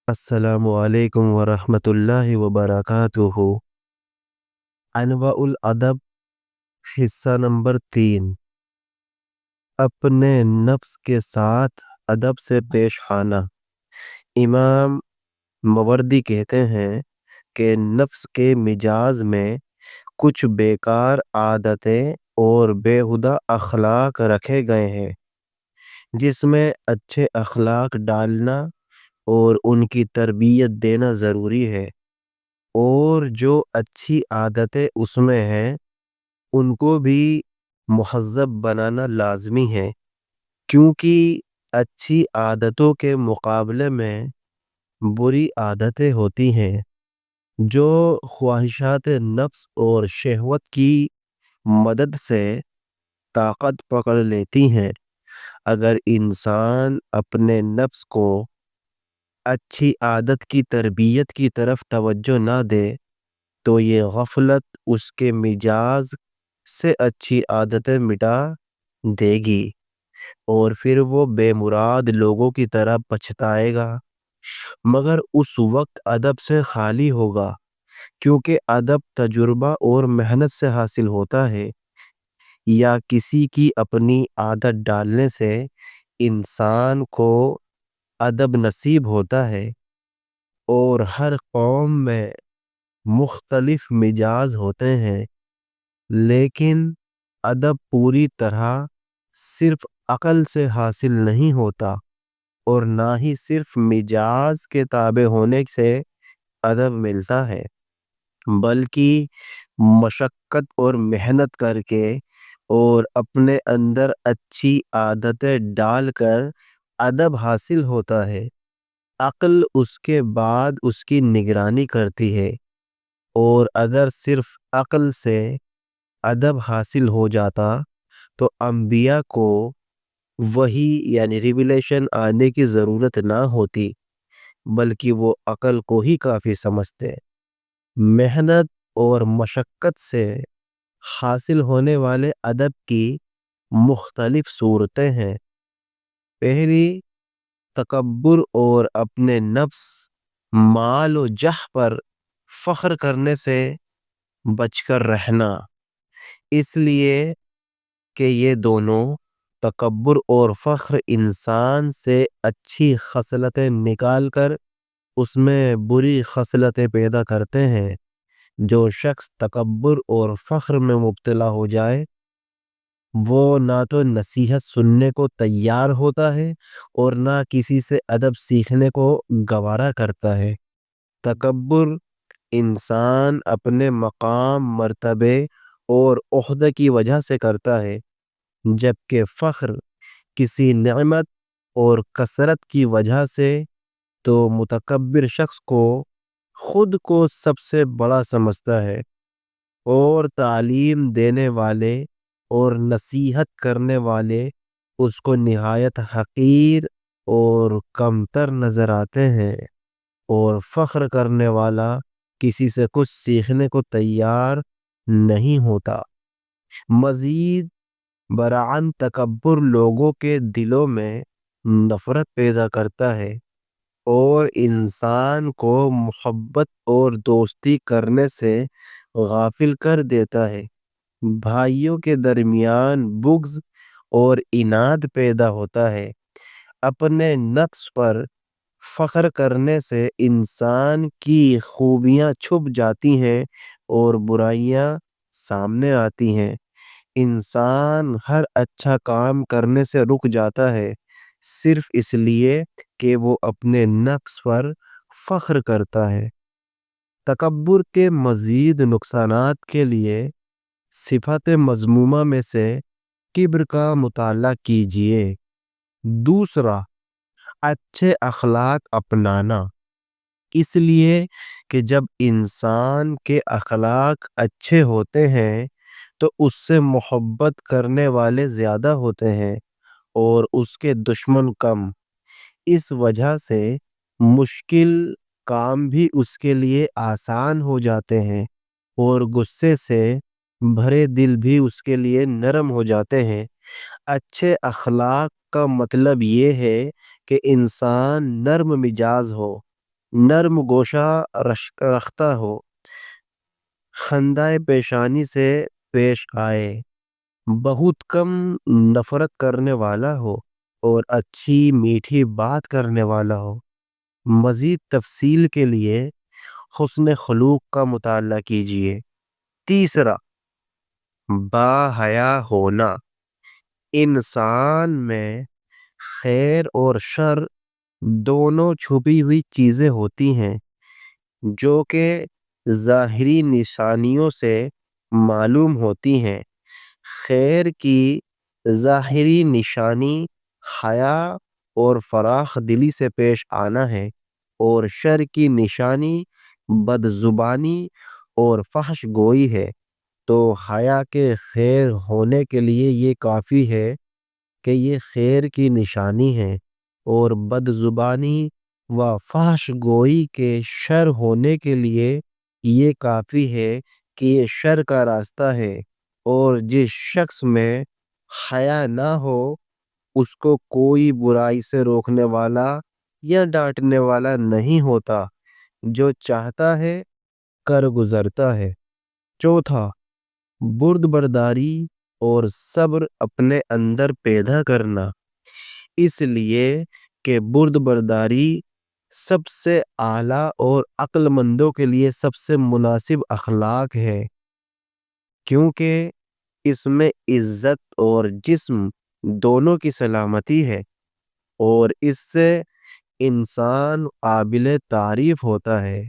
السلام علیکم ورحمۃ اللہ وبرکاتہ۔ انواع الادب، حصہ نمبر 3۔ اپنے نفس کے ساتھ ادب سے پیش آنا۔ امام ماوردی کہتے ہیں کہ نفس کے مزاج میں کچھ بیکار عادتیں اور بیہودہ اخلاق رکھے گئے ہیں، جس میں اچھے اخلاق ڈالنا اور ان کی تربیت دینا ضروری ہے، اور جو اچھی عادتیں اس میں ہیں ان کو بھی مہذب بنانا لازمی ہے، کیونکہ اچھی عادتوں کے مقابلے میں بری عادتیں ہوتی ہیں جو خواہشات نفس اور شہوت کی مدد سے طاقت پکڑ لیتی ہیں۔ اگر انسان اپنے نفس کو اچھی عادت کی تربیت کی طرف توجہ نہ دے تو یہ غفلت اس کے مزاج سے اچھی عادتیں مٹا دے گی، اور پھر وہ بے مراد لوگوں کی طرح پچھتائے گا، مگر اس وقت ادب سے خالی ہوگا، کیونکہ ادب تجربہ اور محنت سے حاصل ہوتا ہے، یا کسی کی اپنی عادت ڈالنے سے انسان کو ادب نصیب ہوتا ہے۔ اور ہر قوم میں مختلف مزاج ہوتے ہیں، لیکن ادب پوری طرح صرف عقل سے حاصل نہیں ہوتا، اور نہ ہی صرف مزاج کے تابع ہونے سے ادب ملتا ہے، بلکہ مشقت اور محنت کر کے اور اپنے اندر اچھی عادتیں ڈال کر ادب حاصل ہوتا ہے۔ عقل اس کے بعد اس کی نگرانی کرتی ہے، اور اگر صرف عقل سے ادب حاصل ہو جاتا تو انبیاء کو وحی یعنی ریویلیشن آنے کی ضرورت نہ ہوتی، بلکہ وہ عقل کو ہی کافی سمجھتے۔ محنت اور مشقت سے حاصل ہونے والے ادب کی مختلف صورتیں ہیں۔ پہلی، تکبر اور اپنے نفس، مال و جاہ پر فخر کرنے سے بچ کر رہنا، اس لیے کہ یہ دونوں، تکبر اور فخر، انسان سے اچھی خصلتیں نکال کر اس میں بری خصلتیں پیدا کرتے ہیں۔ جو شخص تکبر اور فخر میں مبتلا ہو جائے وہ نہ تو نصیحت سننے کو تیار ہوتا ہے اور نہ کسی سے ادب سیکھنے کو گوارا کرتا ہے۔ تکبر انسان اپنے مقام، مرتبے اور عہدے کی وجہ سے کرتا ہے، جبکہ فخر کسی نعمت اور کثرت کی وجہ سے۔ تو متکبر شخص کو خود کو سب سے بڑا سمجھتا ہے، اور تعلیم دینے والے اور نصیحت کرنے والے اس کو نہایت حقیر اور کمتر نظر آتے ہیں، اور فخر کرنے والا کسی سے کچھ سیکھنے کو تیار نہیں ہوتا۔ مزید برآں تکبر لوگوں کے دلوں میں نفرت پیدا کرتا ہے اور انسان کو محبت اور دوستی کرنے سے غافل کر دیتا ہے۔ بھائیوں کے درمیان بغض اور عناد پیدا ہوتا ہے۔ اپنے نفس پر فخر کرنے سے انسان کی خوبیاں چھپ جاتی ہیں اور برائیاں سامنے آتی ہیں۔ انسان ہر اچھا کام کرنے سے رک جاتا ہے صرف اس لیے کہ وہ اپنے نفس پر فخر کرتا ہے۔ تکبر کے مزید نقصانات کے لیے صفات مذمومہ میں سے کبر کا مطالعہ کیجئے۔ دوسرا، اچھے اخلاق اپنانا، اس لیے کہ جب انسان کے اخلاق اچھے ہوتے ہیں تو اس سے محبت کرنے والے زیادہ ہوتے ہیں اور اس کے دشمن کم۔ اس وجہ سے مشکل کام بھی اس کے لیے آسان ہو جاتے ہیں، اور غصے سے بھرے دل بھی اس کے لیے نرم ہو جاتے ہیں۔ اچھے اخلاق کا مطلب یہ ہے کہ انسان نرم مزاج ہو، نرم گوشہ رختہ ہو، خندۂ پیشانی سے پیش آئے، بہت کم نفرت کرنے والا ہو اور اچھی میٹھی بات کرنے والا ہو۔ مزید تفصیل کے لیے حسن خلوق کا مطالعہ کیجیے۔ تیسرا، با حیا ہونا۔ انسان میں خیر اور شر دونوں چھپی ہوئی چیزیں ہوتی ہیں جو کہ ظاہری نشانیوں سے معلوم ہوتی ہیں۔ خیر کی ظاہری نشانی حیا اور فراخ دلی سے پیش آنا ہے، اور شر کی نشانی بد زبانی اور فحش گوئی ہے۔ تو حیا کے خیر ہونے کے لیے یہ کافی ہے کہ یہ خیر کی نشانی ہے، اور بد زبانی و فحش گوئی کے شر ہونے کے لیے یہ کافی ہے کہ یہ شر کا راستہ ہے، اور جس شخص میں حیا نہ ہو اس کو کوئی برائی سے روکنے والا یا ڈانٹنے والا نہیں ہوتا، جو چاہتا ہے کر گزرتا ہے۔ چوتھا، برد برداری اور صبر اپنے اندر پیدا کرنا، اس لیے کہ برد برداری سب سے اعلیٰ اور عقل مندوں کے لیے سب سے مناسب اخلاق ہے، کیونکہ اس میں عزت اور جسم دونوں کی سلامتی ہے، اور اس سے انسان قابل تعریف ہوتا ہے۔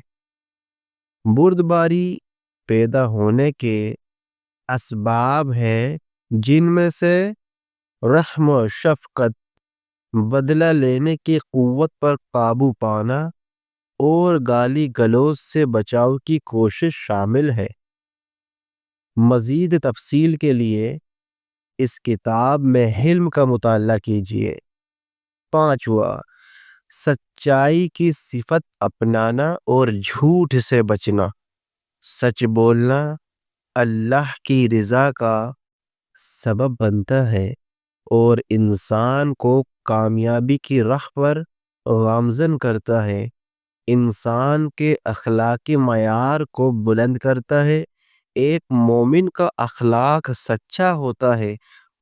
بردباری پیدا ہونے کے اسباب ہیں، جن میں سے رحم و شفقت، بدلہ لینے کی قوت پر قابو پانا، اور گالی گلوچ سے بچاؤ کی کوشش شامل ہے۔ مزید تفصیل کے لیے اس کتاب میں حلم کا مطالعہ کیجیے۔ پانچواں، سچائی کی صفت اپنانا اور جھوٹ سے بچنا۔ سچ بولنا اللہ کی رضا کا سبب بنتا ہے اور انسان کو کامیابی کی راہ پر گامزن کرتا ہے، انسان کے اخلاقی معیار کو بلند کرتا ہے۔ ایک مومن کا اخلاق سچا ہوتا ہے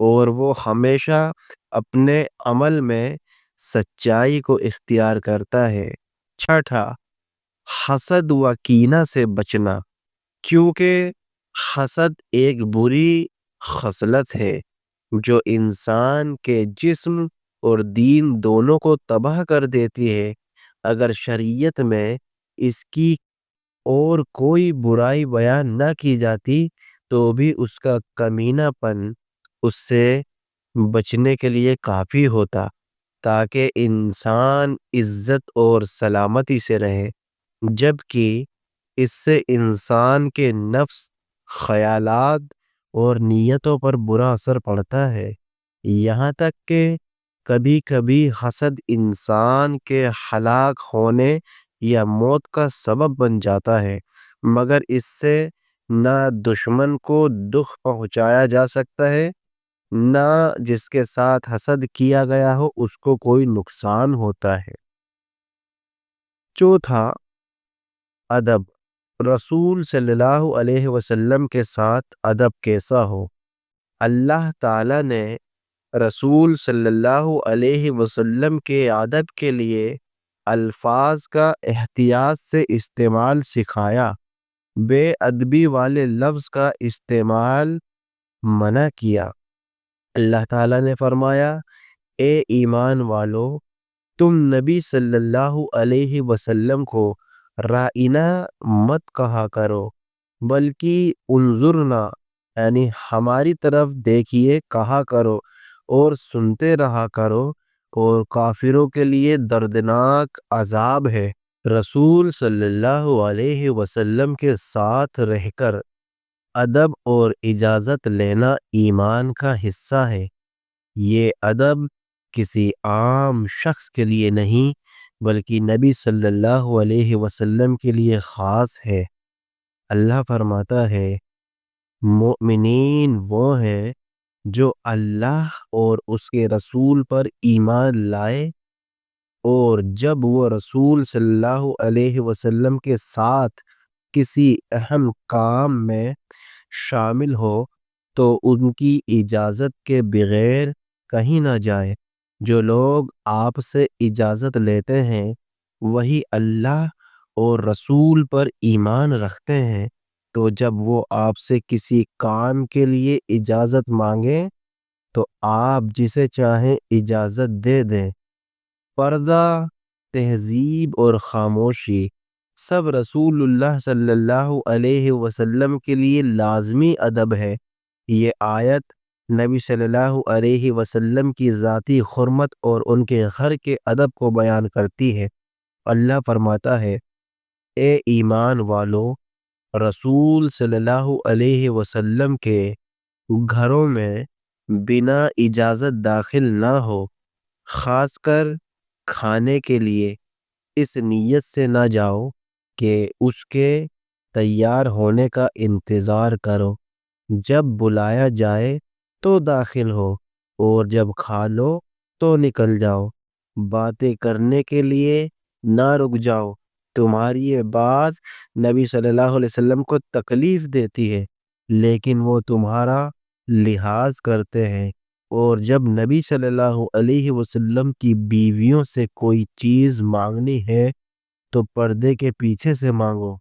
اور وہ ہمیشہ اپنے عمل میں سچائی کو اختیار کرتا ہے۔ چھٹا، حسد و کینہ سے بچنا، کیونکہ حسد ایک بری خصلت ہے جو انسان کے جسم اور دین دونوں کو تباہ کر دیتی ہے۔ اگر شریعت میں اس کی اور کوئی برائی بیان نہ کی جاتی تو بھی اس کا کمینہ پن اس سے بچنے کے لیے کافی ہوتا، تاکہ انسان عزت اور سلامتی سے رہے، جبکہ اس سے انسان کے نفس، خیالات اور نیتوں پر برا اثر پڑتا ہے، یہاں تک کہ کبھی کبھی حسد انسان کے ہلاک ہونے یا موت کا سبب بن جاتا ہے، مگر اس سے نہ دشمن کو دکھ پہنچایا جا سکتا ہے، نہ جس کے ساتھ حسد کیا گیا ہو اس کو کوئی نقصان ہوتا ہے۔ چوتھا، ادب۔ رسول صلی اللہ علیہ وسلم کے ساتھ ادب کیسا ہو؟ اللہ تعالیٰ نے رسول صلی اللہ علیہ وسلم کے ادب کے لیے الفاظ کا احتیاط سے استعمال سکھایا، بے ادبی والے لفظ کا استعمال منع کیا۔ اللہ تعالیٰ نے فرمایا، اے ایمان والو، تم نبی صلی اللہ علیہ وسلم کو رائنا مت کہا کرو، بلکہ انظرنا یعنی ہماری طرف دیکھیے کہا کرو، اور سنتے رہا کرو، اور کافروں کے لیے دردناک عذاب ہے۔ رسول صلی اللہ علیہ وسلم کے ساتھ رہ کر ادب اور اجازت لینا ایمان کا حصہ ہے۔ یہ ادب کسی عام شخص کے لیے نہیں بلکہ نبی صلی اللہ علیہ وسلم کے لیے خاص ہے۔ اللہ فرماتا ہے، مومنین وہ ہیں جو اللہ اور اس کے رسول پر ایمان لائے اور جب وہ رسول صلی اللہ علیہ وسلم کے ساتھ کسی اہم کام میں شامل ہو تو ان کی اجازت کے بغیر کہیں نہ جائے۔ جو لوگ آپ سے اجازت لیتے ہیں وہی اللہ اور رسول پر ایمان رکھتے ہیں، تو جب وہ آپ سے کسی کام کے لیے اجازت مانگیں تو آپ جسے چاہیں اجازت دے دیں۔ پردہ، تہذیب اور خاموشی سب رسول اللہ صلی اللہ علیہ وسلم کے لیے لازمی ادب ہے۔ یہ آیت نبی صلی اللہ علیہ وسلم کی ذاتی حرمت اور ان کے گھر کے ادب کو بیان کرتی ہے۔ اللہ فرماتا ہے، اے ایمان والو، رسول صلی اللہ علیہ وسلم کے گھروں میں بنا اجازت داخل نہ ہو، خاص کر کھانے کے لیے اس نیت سے نہ جاؤ کہ اس کے تیار ہونے کا انتظار کرو۔ جب بلایا جائے تو داخل ہو اور جب کھا لو تو نکل جاؤ۔ باتیں کرنے کے لیے نہ رک جاؤ۔ تمہاری یہ بات نبی صلی اللہ علیہ وسلم کو تکلیف دیتی ہے، لیکن وہ تمہارا لحاظ کرتے ہیں۔ اور جب نبی صلی اللہ علیہ وسلم کی بیویوں سے کوئی چیز مانگنی ہے تو پردے کے پیچھے سے مانگو،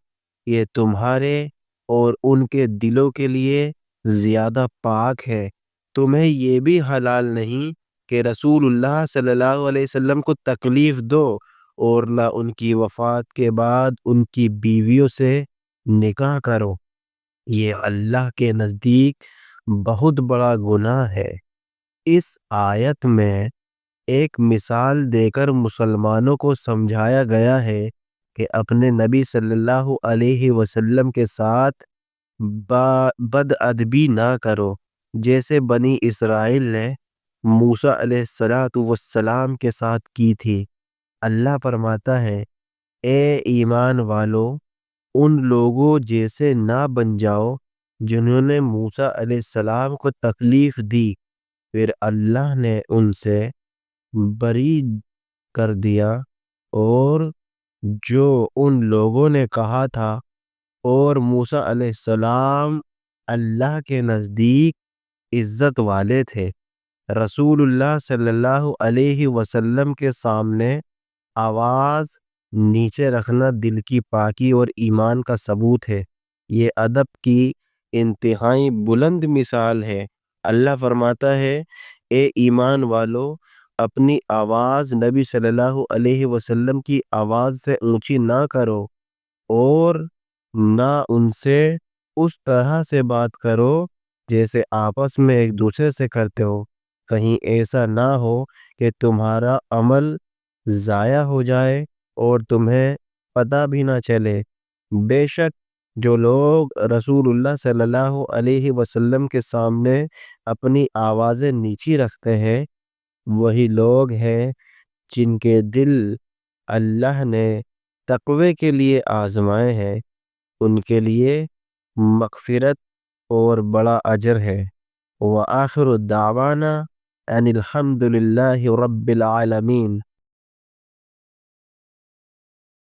یہ تمہارے اور ان کے دلوں کے لیے زیادہ پاک ہے۔ تمہیں یہ بھی حلال نہیں کہ رسول اللہ صلی اللہ علیہ وسلم کو تکلیف دو اور نہ ان کی وفات کے بعد ان کی بیویوں سے نکاح کرو۔ یہ اللہ کے نزدیک بہت بڑا گناہ ہے۔ اس آیت میں ایک مثال دے کر مسلمانوں کو سمجھایا گیا ہے کہ اپنے نبی صلی اللہ علیہ وسلم کے ساتھ بد ادبی نہ کرو، جیسے بنی اسرائیل نے موسیٰ علیہ السلام کے ساتھ کی تھی۔ اللہ فرماتا ہے، اے ایمان والو، ان لوگوں جیسے نہ بن جاؤ جنہوں نے موسیٰ علیہ السلام کو تکلیف دی، پھر اللہ نے ان سے بری کر دیا اور جو ان لوگوں نے کہا تھا، اور موسیٰ علیہ السلام اللہ کے نزدیک عزت والے تھے۔ رسول اللہ صلی اللہ علیہ وسلم کے سامنے آواز نیچے رکھنا دل کی پاکی اور ایمان کا ثبوت ہے۔ یہ ادب کی انتہائی بلند مثال ہے۔ اللہ فرماتا ہے، اے ایمان والو، اپنی آواز نبی صلی اللہ علیہ وسلم کی آواز سے اونچی نہ کرو اور نہ ان سے اس طرح سے بات کرو جیسے آپس میں ایک دوسرے سے کرتے ہو، کہیں ایسا نہ ہو کہ تمہارا عمل ضائع ہو جائے اور تمہیں پتہ بھی نہ چلے۔ بے شک جو لوگ رسول اللہ صلی اللہ علیہ وسلم کے سامنے اپنی آوازیں نیچی رکھتے ہیں وہی لوگ ہیں جن کے دل اللہ نے تقوی کے لیے آزمائے ہیں، ان کے لیے مغفرت اور بڑا اجر ہے۔ وآخر دعوانا ان الحمد للہ رب العالمین۔